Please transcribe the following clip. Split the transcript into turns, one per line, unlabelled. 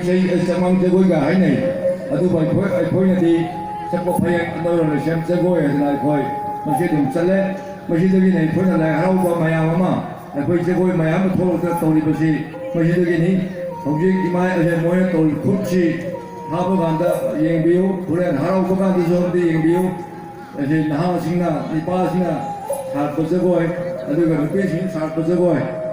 Chamang Jagoy Guy, Adu by Pointy, Sapopay, another Sham Jagoy, and I call Machidum Sale, Machidogin, put a like how for my Yama, I put Jagoy, my Yama told the Tony Bushi, Machidogini, Object Mai, and Moya told Kuchi, Habaganda, Yang Biu, put an Harabogan is on the Yang Biu, and then Hausina, the Pasina, Harpo Jagoy, and we were facing Harpo Jagoy.